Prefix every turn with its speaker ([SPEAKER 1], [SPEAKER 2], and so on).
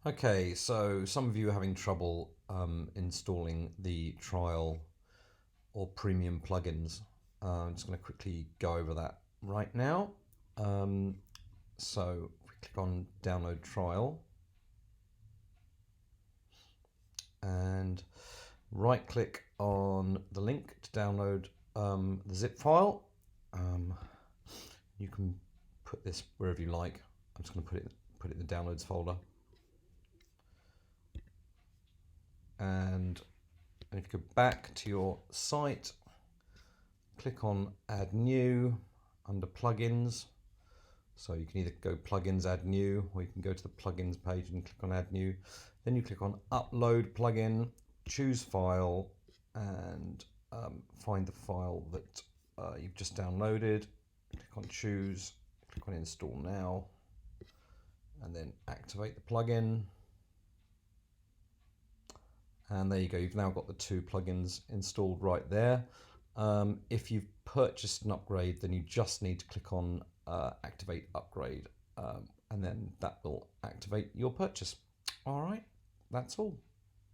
[SPEAKER 1] Okay, so some of you are having trouble installing the trial or premium plugins. I'm just going to quickly go over that right now. So if we click on download trial and right click on the link to download the zip file. You can put this wherever you like. I'm just going to put it in the downloads folder. And if you go back to your site, click on add new under plugins. So you can either go plugins, add new, or you can go to the plugins page and click on add new. Then you click on upload plugin, choose file, and find the file that you've just downloaded. Click on choose, click on install now, and then activate the plugin. And there you go, you've now got the two plugins installed right there. If you've purchased an upgrade, then you just need to click on activate upgrade, and then that will activate your purchase. All right, that's all.